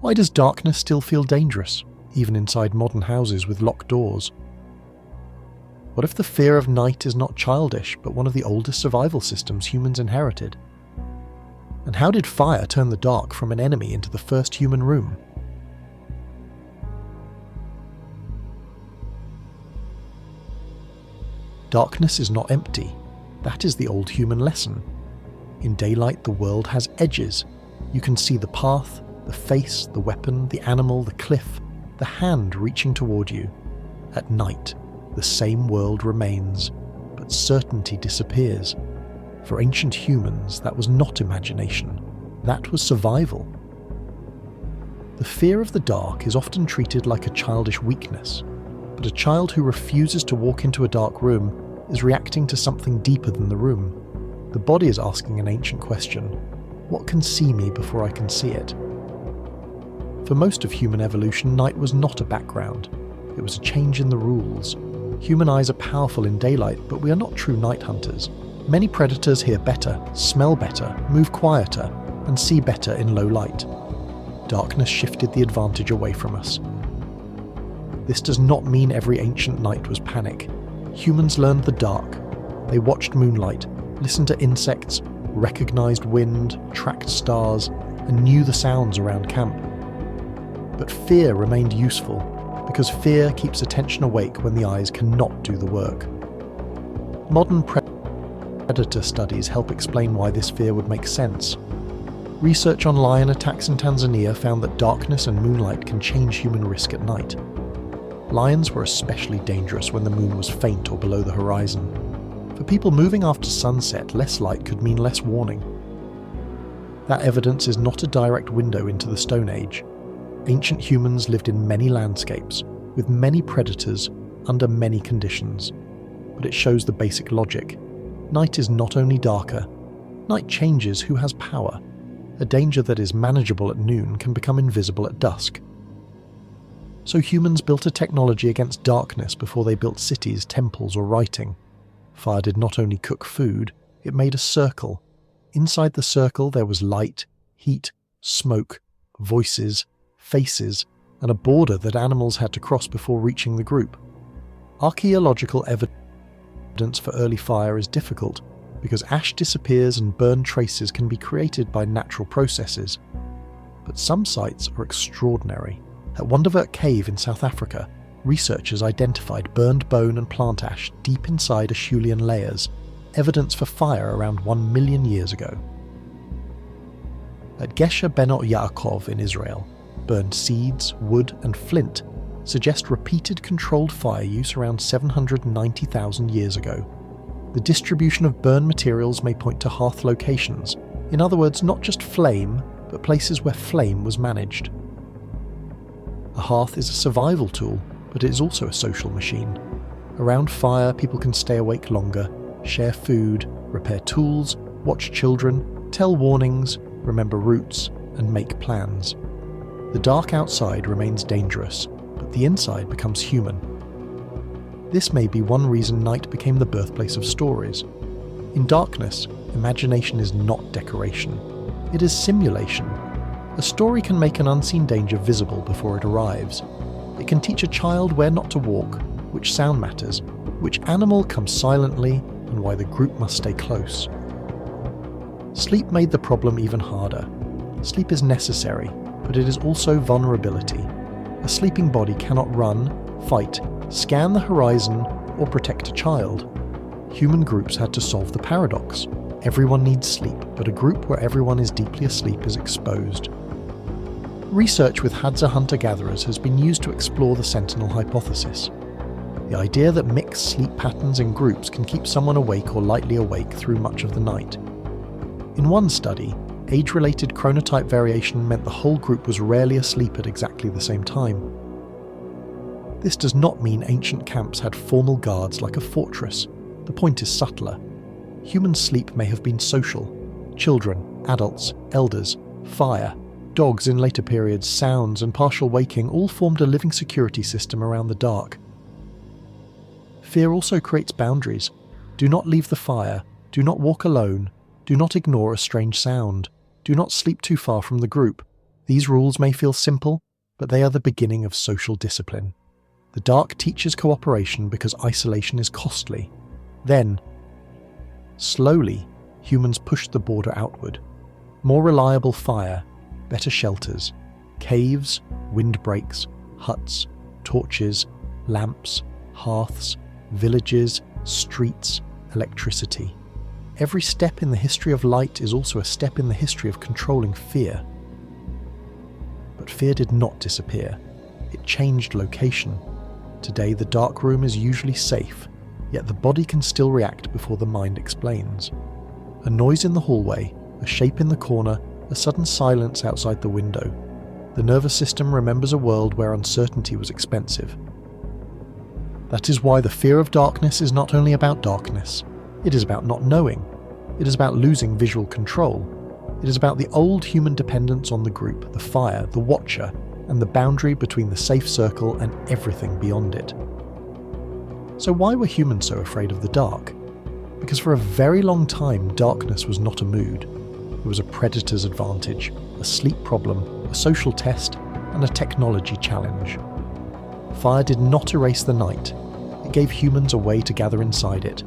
Why does darkness still feel dangerous, even inside modern houses with locked doors? What if the fear of night is not childish, but one of the oldest survival systems humans inherited? And how did fire turn the dark from an enemy into the first human room? Darkness is not empty. That is the old human lesson. In daylight, the world has edges. You can see the path, the face, the weapon, the animal, the cliff, the hand reaching toward you. At night, the same world remains, but certainty disappears. For ancient humans, that was not imagination. That was survival. The fear of the dark is often treated like a childish weakness, but a child who refuses to walk into a dark room is reacting to something deeper than the room. The body is asking an ancient question: what can see me before I can see it? For most of human evolution, night was not a background. It was a change in the rules. Human eyes are powerful in daylight, but we are not true night hunters. Many predators hear better, smell better, move quieter, and see better in low light. Darkness shifted the advantage away from us. This does not mean every ancient night was panic. Humans learned the dark. They watched moonlight, listened to insects, recognized wind, tracked stars, and knew the sounds around camp. But fear remained useful, because fear keeps attention awake when the eyes cannot do the work. Modern predator studies help explain why this fear would make sense. Research on lion attacks in Tanzania found that darkness and moonlight can change human risk at night. Lions were especially dangerous when the moon was faint or below the horizon. For people moving after sunset, less light could mean less warning. That evidence is not a direct window into the Stone Age. Ancient humans lived in many landscapes, with many predators, under many conditions. But it shows the basic logic. Night is not only darker, night changes who has power. A danger that is manageable at noon can become invisible at dusk. So humans built a technology against darkness before they built cities, temples, or writing. Fire did not only cook food, it made a circle. Inside the circle there was light, heat, smoke, voices, faces, and a border that animals had to cross before reaching the group. Archaeological evidence for early fire is difficult, because ash disappears and burned traces can be created by natural processes. But some sites are extraordinary. At WONDERWERK cave in South Africa, researchers identified burned bone and plant ash deep inside Acheulean layers, evidence for fire around 1 million years ago. At Gesher Benot Yaakov in Israel, burned seeds, wood, and flint suggest repeated controlled fire use around 790,000 years ago. The distribution of burned materials may point to hearth locations, in other words, not just flame, but places where flame was managed. A hearth is a survival tool, but it is also a social machine. Around fire, people can stay awake longer, share food, repair tools, watch children, tell warnings, remember routes, and make plans. The dark outside remains dangerous, but the inside becomes human. This may be one reason night became the birthplace of stories. In darkness, imagination is not decoration. It is simulation. A story can make an unseen danger visible before it arrives. It can teach a child where not to walk, which sound matters, which animal comes silently, and why the group must stay close. Sleep made the problem even harder. Sleep is necessary, but it is also vulnerability. A sleeping body cannot run, fight, scan the horizon, or protect a child. Human groups had to solve the paradox. Everyone needs sleep, but a group where everyone is deeply asleep is exposed. Research with Hadza hunter-gatherers has been used to explore the sentinel hypothesis. The idea that mixed sleep patterns in groups can keep someone awake or lightly awake through much of the night. In one study, age-related chronotype variation meant the whole group was rarely asleep at exactly the same time. This does not mean ancient camps had formal guards like a fortress. The point is subtler. Human sleep may have been social. Children, adults, elders, fire, dogs in later periods, sounds, and partial waking all formed a living security system around the dark. Fear also creates boundaries. Do not leave the fire. Do not walk alone. Do not ignore a strange sound. Do not sleep too far from the group. These rules may feel simple, but they are the beginning of social discipline. The dark teaches cooperation because isolation is costly. Then, slowly, humans pushed the border outward. More reliable fire, better shelters, caves, windbreaks, huts, torches, lamps, hearths, villages, streets, electricity. Every step in the history of light is also a step in the history of controlling fear. But fear did not disappear. It changed location. Today, the dark room is usually safe, yet the body can still react before the mind explains. A noise in the hallway, a shape in the corner, a sudden silence outside the window. The nervous system remembers a world where uncertainty was expensive. That is why the fear of darkness is not only about darkness. It is about not knowing. It is about losing visual control. It is about the old human dependence on the group, the fire, the watcher, and the boundary between the safe circle and everything beyond it. So why were humans so afraid of the dark? Because for a very long time, darkness was not a mood. It was a predator's advantage, a sleep problem, a social test, and a technology challenge. Fire did not erase the night. It gave humans a way to gather inside it,